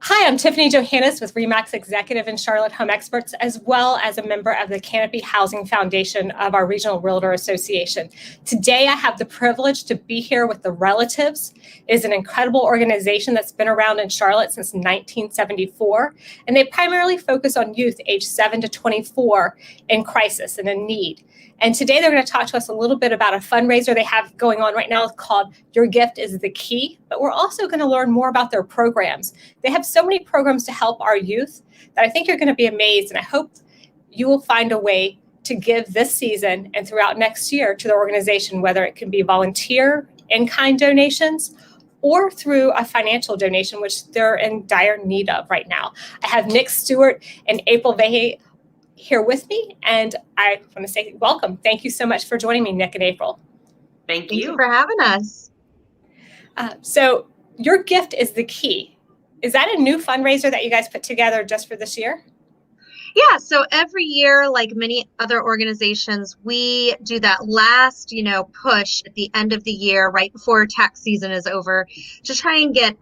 Hi, I'm Tiffany Johannes with REMAX Executive and Charlotte Home Experts, as well as a member of the Canopy Housing Foundation of our Regional Realtor Association. Today, I have the privilege to be here with The Relatives. It is an incredible organization that's been around in Charlotte since 1974, and they primarily focus on youth aged 7 to 24 in crisis and in need. And today they're going to talk to us a little bit about a fundraiser they have going on right now called Your Gift is the Key, but we're also going to learn more about their programs. They have so many programs to help our youth that I think you're going to be amazed, and I hope you will find a way to give this season and throughout next year to the organization, whether it can be volunteer, in-kind donations, or through a financial donation, which they're in dire need of right now. I have Nick Stewart and April Vehe here with me, and I want to say welcome. Thank you so much for joining me, Nick and April. Thank you for having us. So Your Gift is the Key. Is that a new fundraiser that you guys put together just for this year? Yeah, so every year, like many other organizations, we do that last, push at the end of the year, right before tax season is over, to try and get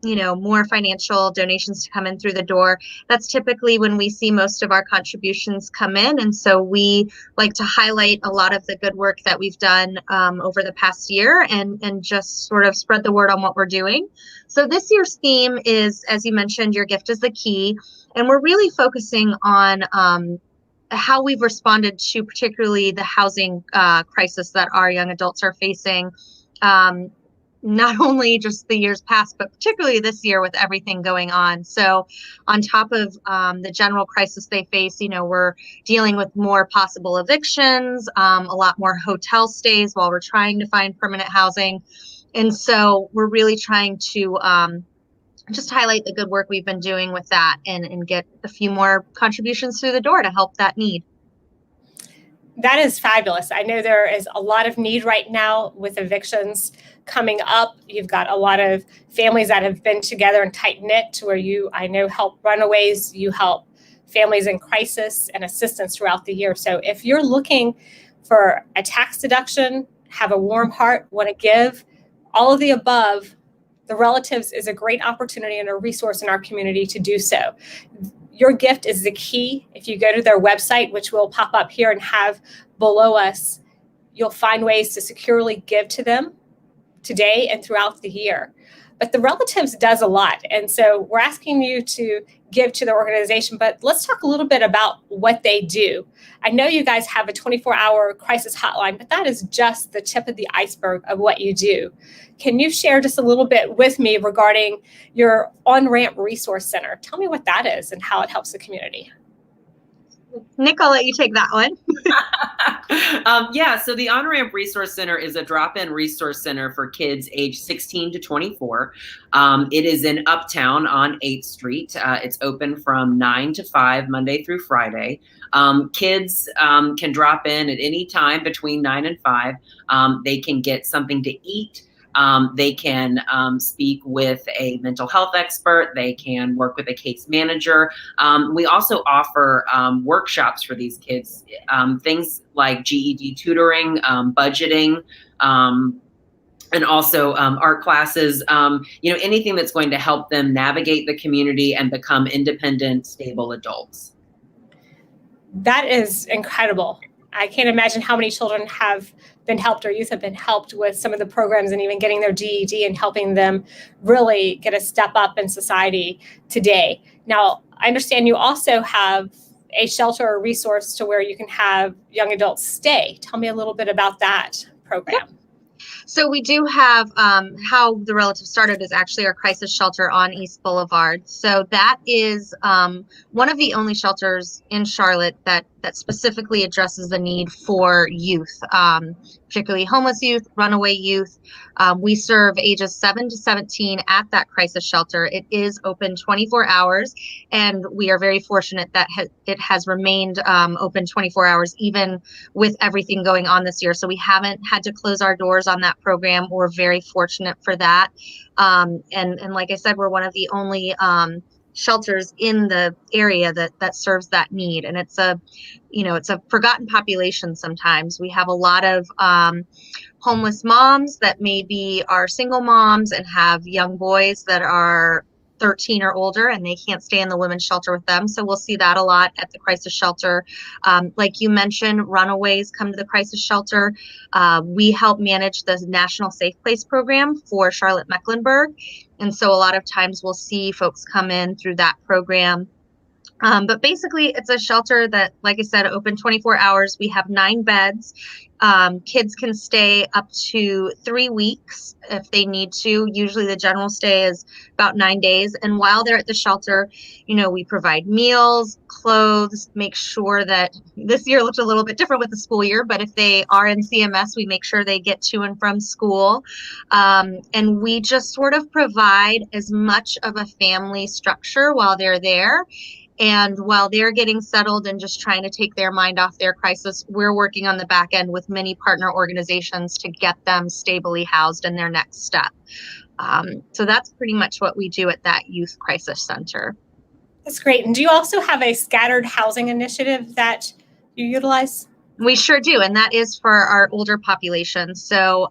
more financial donations to come in through the door. That's typically when we see most of our contributions come in. And so we like to highlight a lot of the good work that we've done over the past year and just sort of spread the word on what we're doing. So this year's theme is, as you mentioned, Your Gift is the Key. And we're really focusing on how we've responded to particularly the housing crisis that our young adults are facing. Not only just the years past, but particularly this year with everything going on. So on top of the general crisis they face, we're dealing with more possible evictions, a lot more hotel stays while we're trying to find permanent housing. And so we're really trying to just highlight the good work we've been doing with that and get a few more contributions through the door to help that need. That is fabulous. I know there is a lot of need right now with evictions coming up. You've got a lot of families that have been together and tight-knit to where I know, help runaways, you help families in crisis and assistance throughout the year. So if you're looking for a tax deduction, have a warm heart, want to give, all of the above, The Relatives is a great opportunity and a resource in our community to do so. Your Gift is the Key. If you go to their website, which will pop up here and have below us, you'll find ways to securely give to them today and throughout the year. But The Relatives does a lot. And so we're asking you to give to the organization, but let's talk a little bit about what they do. I know you guys have a 24-hour crisis hotline, but that is just the tip of the iceberg of what you do. Can you share just a little bit with me regarding your On-Ramp Resource Center? Tell me what that is and how it helps the community. Nick, I'll let you take that one. So the On-Ramp Resource Center is a drop-in resource center for kids aged 16 to 24. It is in Uptown on 8th Street. It's open from 9 to 5, Monday through Friday. Kids can drop in at any time between 9 and 5. They can get something to eat. They can speak with a mental health expert. They can work with a case manager. We also offer workshops for these kids, things like GED tutoring, budgeting, and also art classes, anything that's going to help them navigate the community and become independent, stable adults. That is incredible. I can't imagine how many children have been helped or youth have been helped with some of the programs and even getting their GED and helping them really get a step up in society today. Now, I understand you also have a shelter or resource to where you can have young adults stay. Tell me a little bit about that program. Yep. So we do have how The Relatives started is actually our crisis shelter on East Boulevard. So that is one of the only shelters in Charlotte that specifically addresses the need for youth, particularly homeless youth, runaway youth. We serve ages 7 to 17 at that crisis shelter. It is open 24 hours, and we are very fortunate that it has remained open 24 hours, even with everything going on this year. So we haven't had to close our doors on that program. We're very fortunate for that. And like I said, we're one of the only shelters in the area that serves that need. And it's a forgotten population sometimes. We have a lot of homeless moms that maybe are single moms and have young boys that are 13 or older and they can't stay in the women's shelter with them. So we'll see that a lot at the crisis shelter. Like you mentioned, runaways come to the crisis shelter. We help manage the National Safe Place program for Charlotte-Mecklenburg. And so a lot of times we'll see folks come in through that program. But basically, it's a shelter that, like I said, open 24 hours. We have 9 beds. Kids can stay up to 3 weeks if they need to. Usually the general stay is about 9 days. And while they're at the shelter, we provide meals, clothes, make sure that this year looked a little bit different with the school year, but if they are in CMS, we make sure they get to and from school. And we just sort of provide as much of a family structure while they're there. And while they're getting settled and just trying to take their mind off their crisis, we're working on the back end with many partner organizations to get them stably housed in their next step. So that's pretty much what we do at that youth crisis center. That's great. And do you also have a scattered housing initiative that you utilize? We sure do. And that is for our older population. So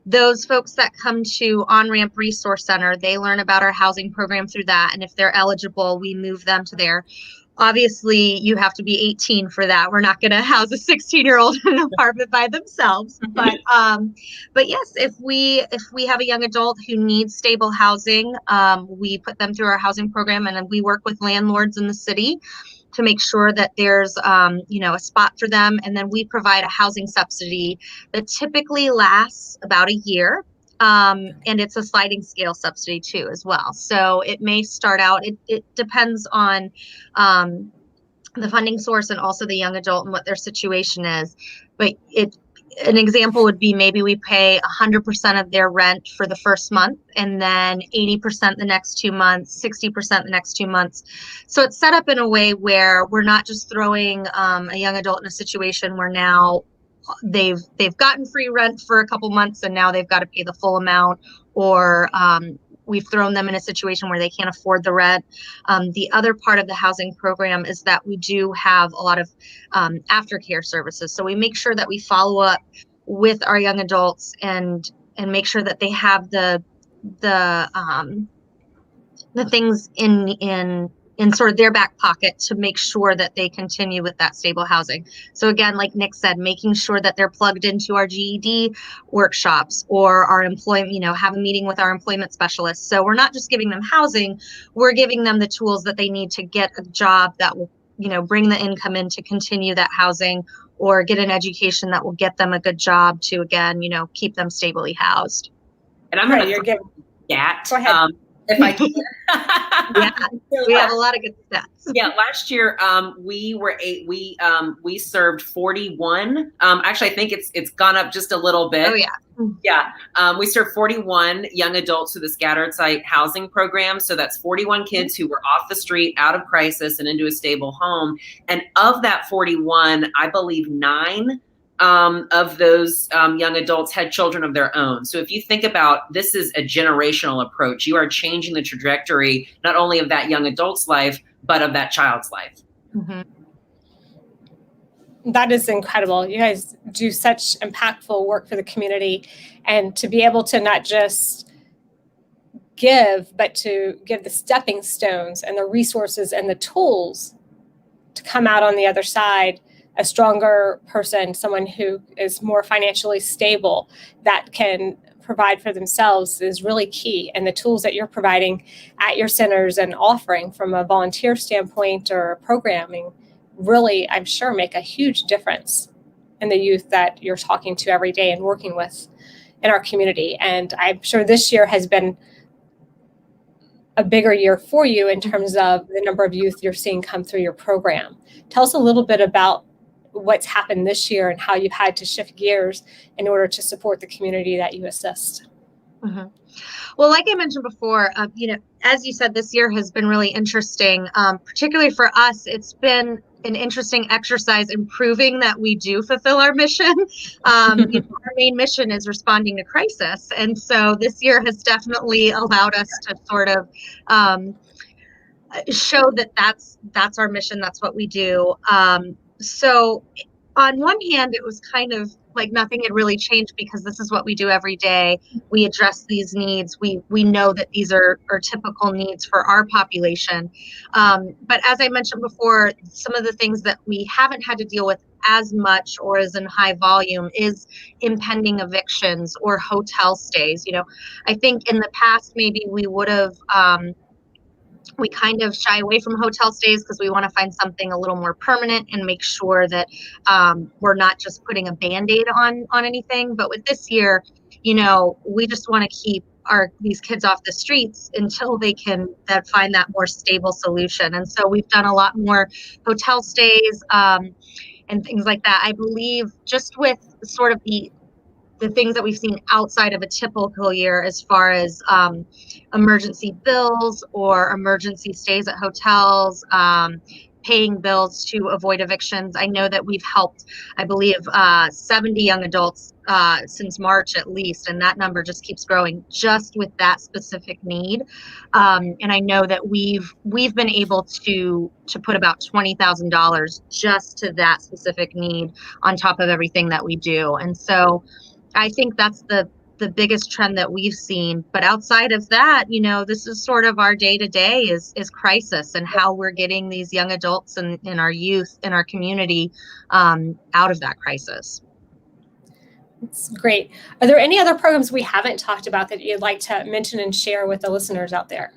those folks that come to On-Ramp Resource Center, they learn about our housing program through that. And if they're eligible, we move them to there. Obviously, you have to be 18 for that. We're not going to house a 16-year-old in an apartment by themselves. But yes, if we have a young adult who needs stable housing, we put them through our housing program, and then we work with landlords in the city to make sure that there's a spot for them. And then we provide a housing subsidy that typically lasts about a year. And it's a sliding scale subsidy too, as well. So it may start out, it depends on the funding source and also the young adult and what their situation is. But an example would be maybe we pay 100% of their rent for the first month, and then 80% the next 2 months, 60% the next 2 months. So it's set up in a way where we're not just throwing a young adult in a situation where now they've gotten free rent for a couple months and now they've got to pay the full amount, or we've thrown them in a situation where they can't afford the rent. The other part of the housing program is that we do have a lot of aftercare services. So we make sure that we follow up with our young adults and make sure that they have the things in sort of their back pocket to make sure that they continue with that stable housing. So again, like Nick said, making sure that they're plugged into our GED workshops or our employment, have a meeting with our employment specialists. So we're not just giving them housing, we're giving them the tools that they need to get a job that will, bring the income in to continue that housing, or get an education that will get them a good job to, again, keep them stably housed. And I'm going to that. Go ahead. If I can. Yeah, we have a lot of good stats. Yeah, last year we served 41. Actually, I think it's gone up just a little bit. Oh yeah. Yeah, we served 41 young adults through the scattered site housing program. So that's 41 kids who were off the street, out of crisis, and into a stable home. And of that 41, I believe 9 of those young adults had children of their own. So if you think about, this is a generational approach. You are changing the trajectory, not only of that young adult's life, but of that child's life. Mm-hmm. That is incredible. You guys do such impactful work for the community, and to be able to not just give, but to give the stepping stones and the resources and the tools to come out on the other side a stronger person, someone who is more financially stable, that can provide for themselves, is really key. And the tools that you're providing at your centers and offering from a volunteer standpoint or programming really, I'm sure, make a huge difference in the youth that you're talking to every day and working with in our community. And I'm sure this year has been a bigger year for you in terms of the number of youth you're seeing come through your program. Tell us a little bit about what's happened this year and how you've had to shift gears in order to support the community that you assist. Mm-hmm. Well, like I mentioned before, as you said, this year has been really interesting. Particularly for us, it's been an interesting exercise in proving that we do fulfill our mission. Our main mission is responding to crisis. And so this year has definitely allowed us to sort of show that that's our mission. That's what we do. So on one hand, it was kind of like nothing had really changed because this is what we do every day. We address these needs. We know that these are typical needs for our population. But as I mentioned before, some of the things that we haven't had to deal with as much or as in high volume is impending evictions or hotel stays. I think in the past, maybe we would have we kind of shy away from hotel stays because we want to find something a little more permanent and make sure that we're not just putting a band-aid on anything. But with this year, we just want to keep these kids off the streets until they can find that more stable solution. And so we've done a lot more hotel stays and things like that. I believe just with sort of the things that we've seen outside of a typical year as far as emergency bills or emergency stays at hotels, paying bills to avoid evictions. I know that we've helped, I believe, 70 young adults since March at least, and that number just keeps growing just with that specific need. And I know that we've been able to put about $20,000 just to that specific need on top of everything that we do. And so I think that's the biggest trend that we've seen. But outside of that, this is sort of our day to day is crisis and how we're getting these young adults and our youth in our community out of that crisis. That's great. Are there any other programs we haven't talked about that you'd like to mention and share with the listeners out there?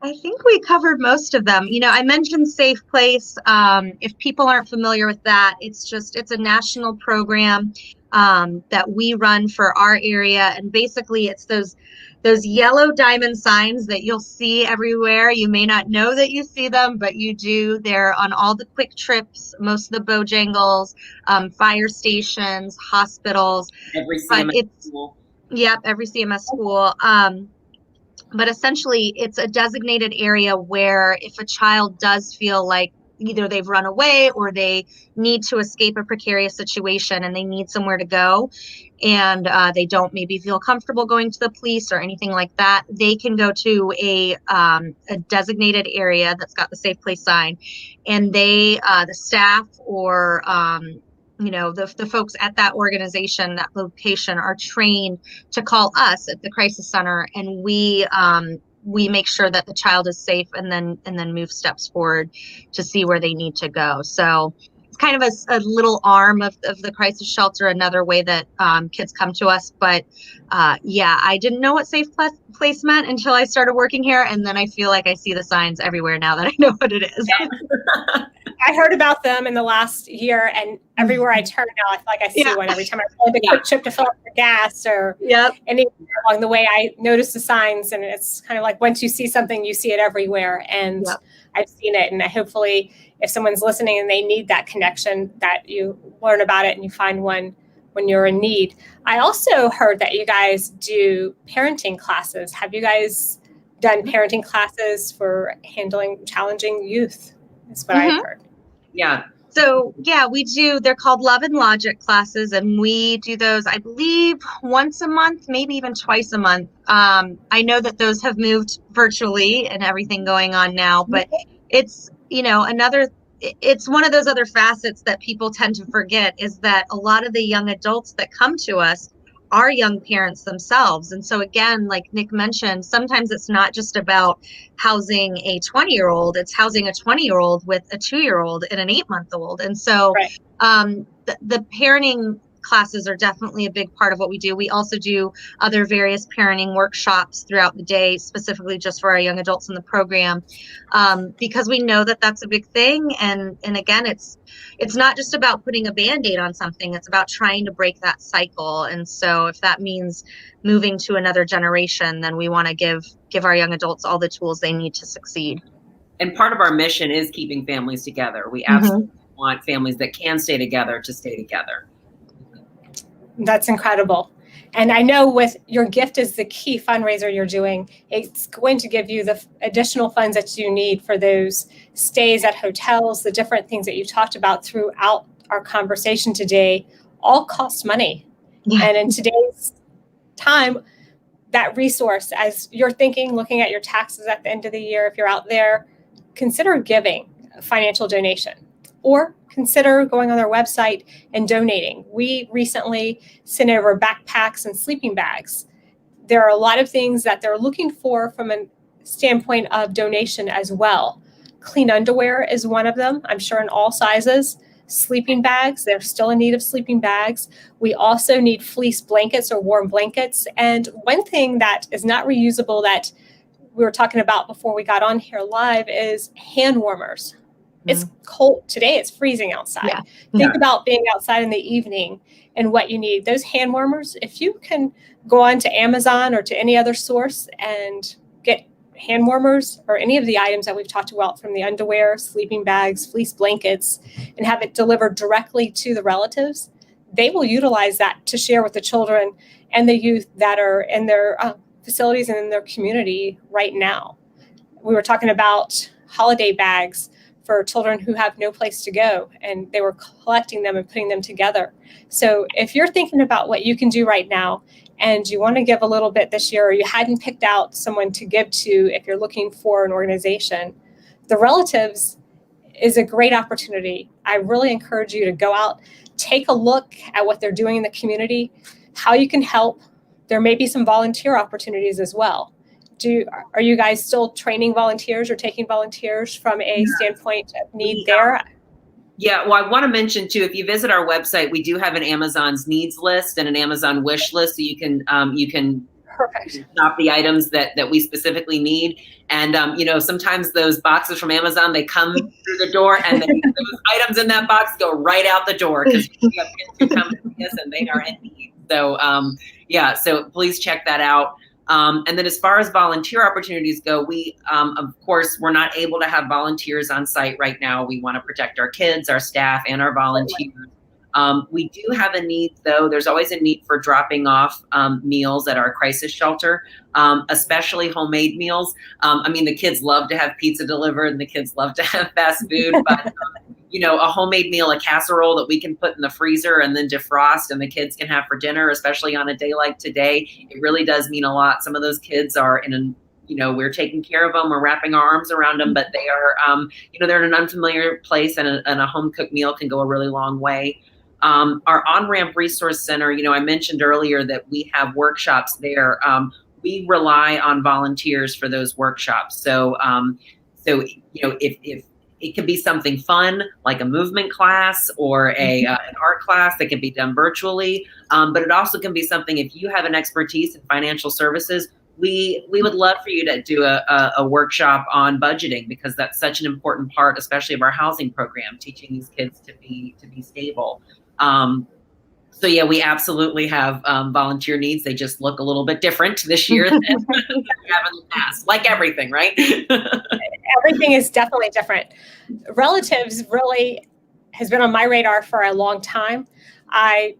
I think we covered most of them. I mentioned Safe Place. If people aren't familiar with that, it's a national program that we run for our area. And basically it's those yellow diamond signs that you'll see everywhere. You may not know that you see them, but you do. They're on all the quick trips, most of the Bojangles, fire stations, hospitals. Every CMS school. Yep, every CMS school. But essentially, it's a designated area where if a child does feel like either they've run away or they need to escape a precarious situation and they need somewhere to go and they don't maybe feel comfortable going to the police or anything like that, they can go to a designated area that's got the Safe Place sign, and the staff or the folks at that organization, that location, are trained to call us at the crisis center, and we make sure that the child is safe and then move steps forward to see where they need to go. So it's kind of a little arm of the crisis shelter, another way that kids come to us. But I didn't know what Safe Place meant until I started working here, and then I feel like I see the signs everywhere now that I know what it is. I heard about them in the last year, and everywhere I turn now, I feel like I see one every time I pull the quick trip to fill up for gas or anything along the way. I notice the signs, and it's kind of like once you see something, you see it everywhere. And I've seen it, and hopefully if someone's listening and they need that connection, that you learn about it and you find one when you're in need. I also heard that you guys do parenting classes. Have you guys done parenting classes for handling challenging youth? That's what I've heard. Yeah. So we do. They're called Love and Logic classes, and we do those, I believe, once a month, maybe even twice a month. I know that those have moved virtually and everything going on now, but it's it's one of those other facets that people tend to forget, is that a lot of the young adults that come to us are young parents themselves. And so again, like Nick mentioned, sometimes it's not just about housing a 20-year-old, it's housing a 20-year-old with a 2-year-old and an 8-month-old. And so the parenting classes are definitely a big part of what we do. We also do other various parenting workshops throughout the day, specifically just for our young adults in the program, because we know that that's a big thing. And again, it's not just about putting a Band-Aid on something. It's about trying to break that cycle. And so if that means moving to another generation, then we want to give our young adults all the tools they need to succeed. And part of our mission is keeping families together. We absolutely want families that can stay together to stay together. That's incredible. And I know with your gift is the key fundraiser you're doing, it's going to give you the additional funds that you need for those stays at hotels, the different things that you talked about throughout our conversation today, all cost money. Yeah. And in today's time, that resource, as you're thinking, looking at your taxes at the end of the year, if you're out there, consider giving. financial donation. Or consider going on their website and donating. We recently sent over backpacks and sleeping bags. There are a lot of things that they're looking for from a standpoint of donation as well. Clean underwear is one of them, I'm sure in all sizes. Sleeping bags, they're still in need of sleeping bags. We also need fleece blankets or warm blankets. And one thing that is not reusable that we were talking about before we got on here live is hand warmers. It's cold today, it's freezing outside. Yeah. Think about being outside in the evening and what you need. Those hand warmers, if you can go on to Amazon or to any other source and get hand warmers or any of the items that we've talked about, from the underwear, sleeping bags, fleece blankets, and have it delivered directly to the relatives, they will utilize that to share with the children and the youth that are in their facilities and in their community right now. We were talking about holiday bags for children who have no place to go, and they were collecting them and putting them together. So if you're thinking about what you can do right now and you want to give a little bit this year, or you hadn't picked out someone to give to if you're looking for an organization, the Relatives is a great opportunity. I really encourage you to go out, take a look at what they're doing in the community, how you can help. There may be some volunteer opportunities as well. Are you guys still training volunteers or taking volunteers from a standpoint of need there? Yeah, well, I want to mention too, if you visit our website, we do have an Amazon's needs list and an Amazon wish list, so you can Perfect. shop the items that we specifically need. And sometimes those boxes from Amazon, they come through the door, and then those items in that box go right out the door because we have kids who come to us and they are in need. So so please check that out. And then as far as volunteer opportunities go, we, of course, we're not able to have volunteers on site right now. We want to protect our kids, our staff, and our volunteers. We do have a need, though. There's always a need for dropping off meals at our crisis shelter, especially homemade meals. The kids love to have pizza delivered and the kids love to have fast food, but a homemade meal, a casserole that we can put in the freezer and then defrost and the kids can have for dinner, especially on a day like today, it really does mean a lot. Some of those kids are we're taking care of them, we're wrapping our arms around them, but they are, they're in an unfamiliar place, and a home cooked meal can go a really long way. Our On-Ramp Resource Center, I mentioned earlier that we have workshops there. We rely on volunteers for those workshops. So if it could be something fun, like a movement class or an art class that can be done virtually. But it also can be something, if you have an expertise in financial services, we would love for you to do a workshop on budgeting, because that's such an important part, especially of our housing program, teaching these kids to be stable. We absolutely have volunteer needs. They just look a little bit different this year than we have in the past, like everything, right? Everything is definitely different. Relatives really has been on my radar for a long time. I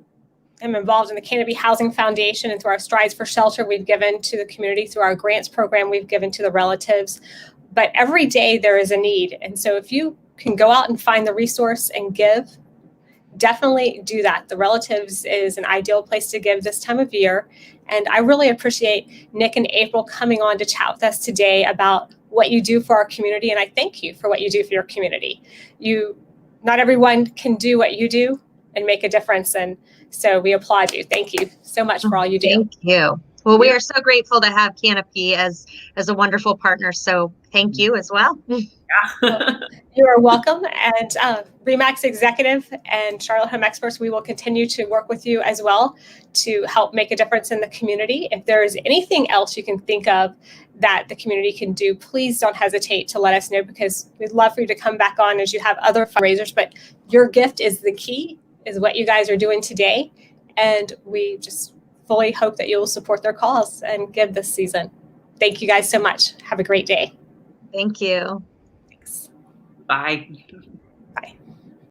am involved in the Canopy Housing Foundation, and through our Strides for Shelter, we've given to the community. Through our grants program, we've given to the Relatives. But every day there is a need. And so if you can go out and find the resource and give, definitely do that. The Relatives is an ideal place to give this time of year. And I really appreciate Nick and April coming on to chat with us today about what you do for our community. And I thank you for what you do for your community. Not everyone can do what you do and make a difference. And so we applaud you. Thank you so much for all you do. Thank you. Well, we are so grateful to have Canopy as a wonderful partner. So thank you as well. You are welcome. And RE/MAX Executive and Charlotte Home Experts, we will continue to work with you as well to help make a difference in the community. If there is anything else you can think of that the community can do, please don't hesitate to let us know, because we'd love for you to come back on as you have other fundraisers. But your gift is the key, is what you guys are doing today. And we just fully hope that you'll support their cause and give this season. Thank you guys so much. Have a great day. Thank you. Thanks. Bye.